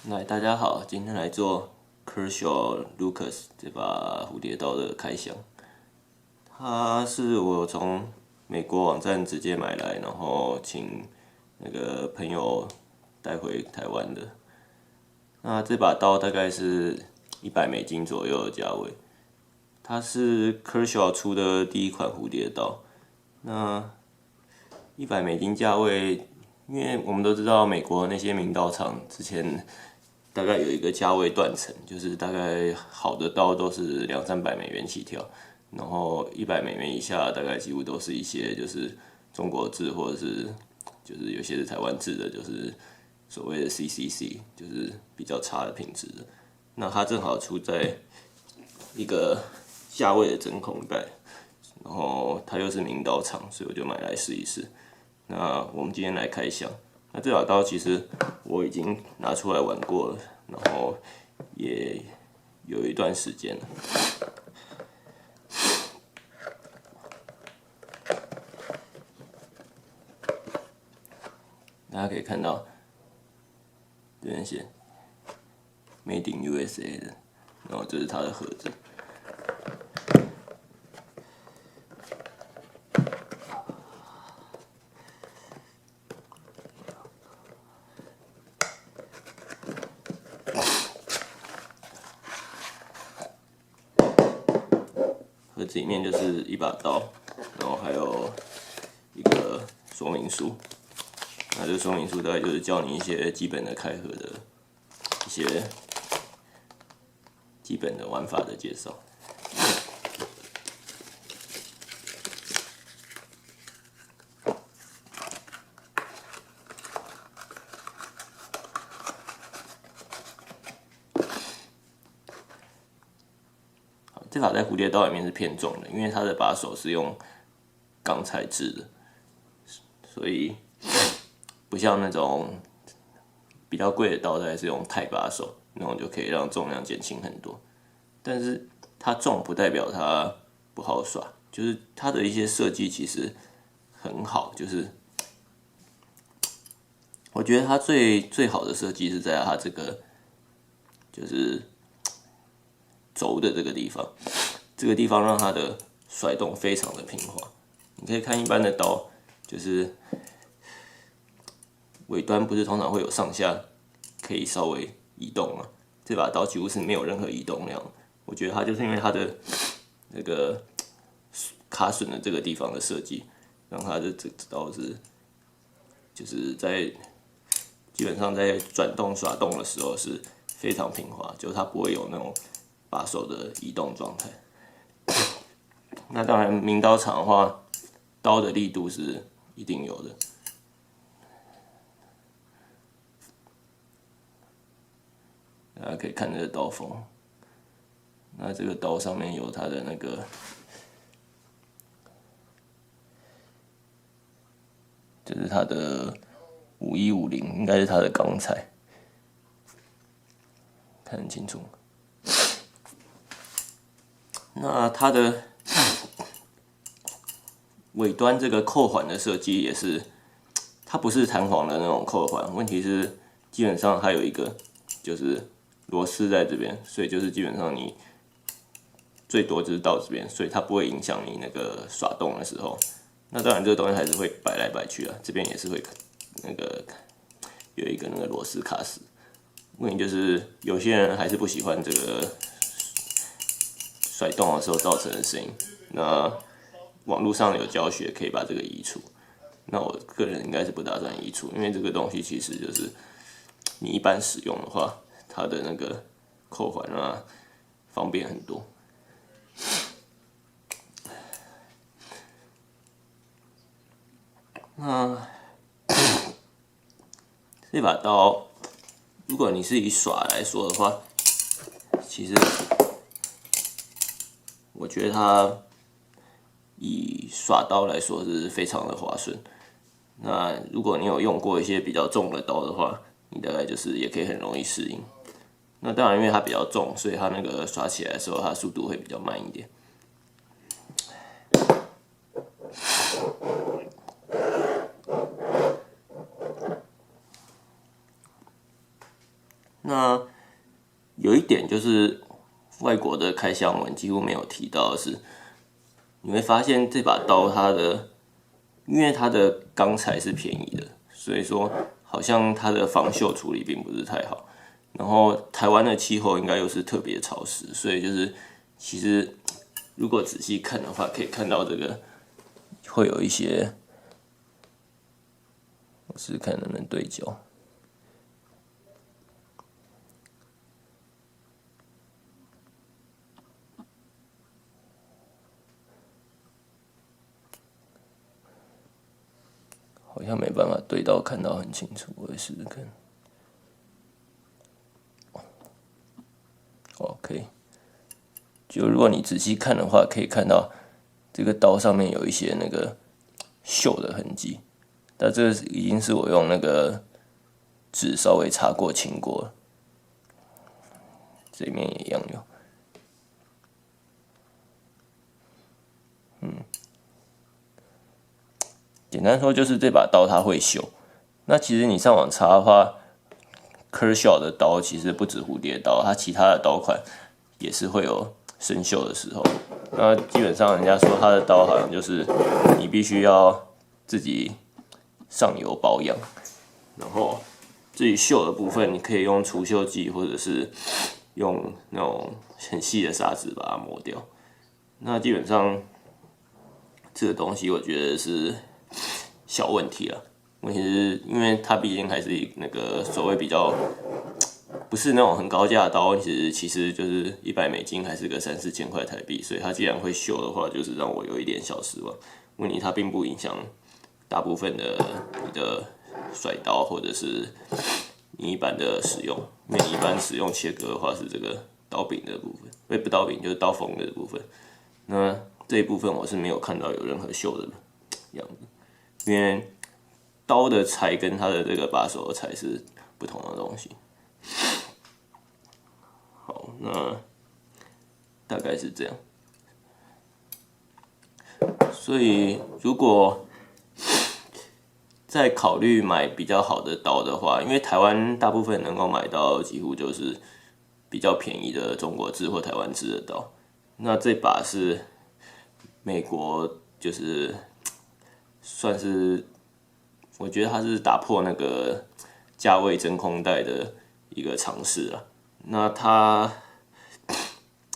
来，大家好，今天来做 Kershaw Lucas 这把蝴蝶刀的开箱。它是我从美国网站直接买来，然后请那个朋友带回台湾的。那这把刀大概是$100左右的价位。它是 Kershaw 出的第一款蝴蝶刀。那$100价位，因为我们都知道美国那些名刀厂之前大概有一个价位断层，就是大概好的刀都是$200-300起跳，然后$100以下大概几乎都是一些就是中国制或者是就是有些是台湾制的，就是所谓的 CCC， 就是比较差的品质的。那它正好出在一个价位的真空带，然后它又是名刀厂，所以我就买来试一试。那我们今天来开箱。那这把刀其实我已经拿出来玩过了，然后也有一段时间了。大家可以看到这边写 Made in USA 的，然后这是它的盒子。盒子里面就是一把刀，然后还有一个说明书。那这个说明书大概就是教你一些基本的开合的一些基本的玩法的介绍。这把在蝴蝶刀里面是偏重的，因为它的把手是用钢材质的，所以不像那种比较贵的刀，它是用钛把手，那种就可以让重量减轻很多。但是它重不代表它不好耍，就是它的一些设计其实很好，就是我觉得它最好的设计是在它这个就是轴的这个地方，这个地方让它的甩动非常的平滑。你可以看一般的刀，就是尾端不是通常会有上下可以稍微移动吗？这把刀几乎是没有任何移动量。我觉得它就是因为它的那个卡榫的这个地方的设计，让它的这刀是就是在基本上在转动耍动的时候是非常平滑，就它不会有那种把手的移动状态。那当然，名刀厂的话，刀的力度是一定有的。大家可以看这个刀锋，那这个刀上面有它的那个，这是它的5150，应该是它的钢材，看很清楚。那它的尾端这个扣环的设计也是，它不是弹簧的那种扣环，问题是基本上它有一个就是螺丝在这边，所以就是基本上你最多就是到这边，所以它不会影响你那个耍动的时候。那当然这个东西还是会摆来摆去啊，这边也是会那个有一个那个螺丝卡死。问题就是有些人还是不喜欢这个甩动的时候造成的声音。那网络上有教学可以把这个移除。那我个人应该是不打算移除，因为这个东西其实就是你一般使用的话，它的那个扣环啊方便很多。那这把刀，如果你是以耍来说的话，其实我觉得它以耍刀来说是非常的滑顺。那如果你有用过一些比较重的刀的话，你大概就是也可以很容易适应。那当然，因为它比较重，所以它那个耍起来的时候，它速度会比较慢一点。那有一点就是外国的开箱文几乎没有提到的是，你会发现这把刀因为它的钢材是便宜的，所以说好像它的防锈处理并不是太好。然后台湾的气候应该又是特别潮湿，所以就是其实如果仔细看的话，可以看到这个会有一些，我试试看能不能对焦。好像没办法对到看到很清楚，我来试试看。OK， 就如果你仔细看的话，可以看到这个刀上面有一些那个锈的痕迹，但这个已经是我用那个纸稍微擦过清过了，这面也一样有。简单说就是这把刀它会锈。那其实你上网查的话，Kershaw 的刀其实不止蝴蝶刀，它其他的刀款也是会有生锈的时候。那基本上人家说它的刀好像就是你必须要自己上油保养，然后至于锈的部分，你可以用除锈剂或者是用那种很细的砂纸把它磨掉。那基本上这个东西我觉得是小问题了。问题是因为它毕竟还是那个所谓比较不是那种很高价的刀，其实就是$100还是个3-4千块台币，所以它既然会锈的话，就是让我有一点小失望。问题它并不影响大部分的你的甩刀或者是你一般的使用，因为你一般使用切割的话是这个刀柄的部分，不刀柄就是刀锋的部分。那这一部分我是没有看到有任何锈的样子，因为刀的材跟它的这个把手的材是不同的东西。好，那大概是这样。所以如果在考虑买比较好的刀的话，因为台湾大部分能够买到几乎就是比较便宜的中国制或台湾制的刀。那这把是美国，就是算是我觉得它是打破那个价位真空带的一个尝试了。那它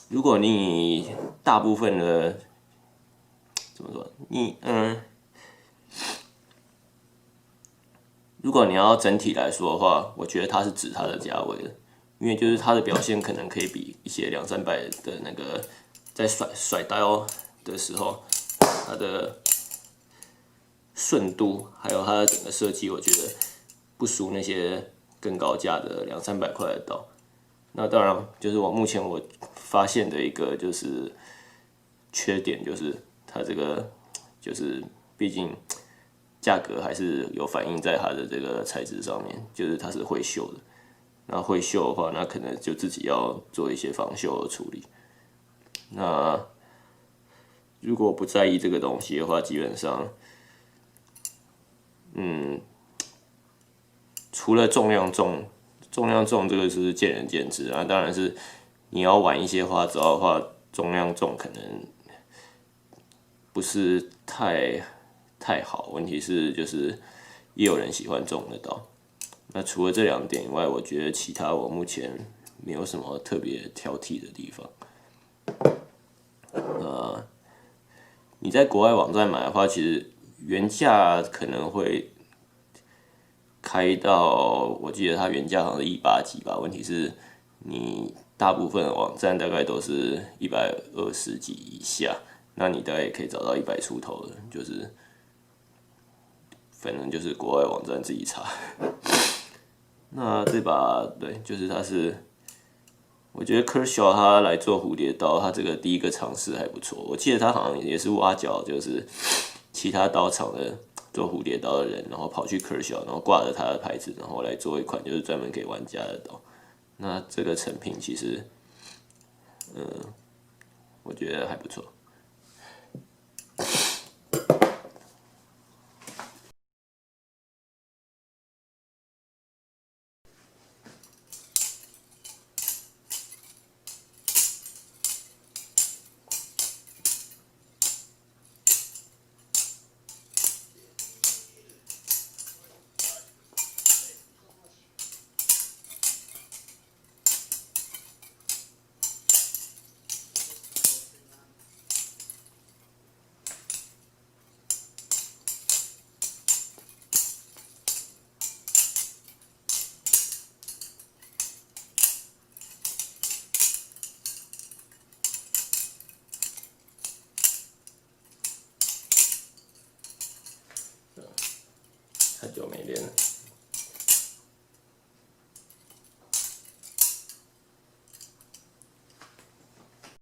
如果你大部分的怎么说，如果你要整体来说的话，我觉得它是指它的价位的，因为就是它的表现可能可以比一些200-300的那个在甩刀的时候，它的顺度还有它的整个设计，我觉得不输那些更高价的200-300块的刀。那当然，就是目前我发现的一个就是缺点，就是它这个就是毕竟价格还是有反映在它的这个材质上面，就是它是会锈的。那会锈的话，那可能就自己要做一些防锈的处理。那如果不在意这个东西的话，基本上，除了重量重这个是见仁见智啊。当然是你要玩一些花招的话，重量重可能不是太好。问题是就是也有人喜欢重的刀。那除了这2点以外，我觉得其他我目前没有什么特别挑剔的地方。你在国外网站买的话，其实原价可能会开到，我记得它原价好像是180几吧。问题是，你大部分的网站大概都是120几以下，那你大概也可以找到100出头的，就是反正就是国外网站自己查。那这把对，就是它是，我觉得 Kershaw 他来做蝴蝶刀，他这个第一个尝试还不错。我记得他好像也是挖角，就是其他刀厂的做蝴蝶刀的人，然后跑去 Kershaw， 然后挂着他的牌子，然后来做一款就是专门给玩家的刀。那这个成品其实，我觉得还不错。太久没练了。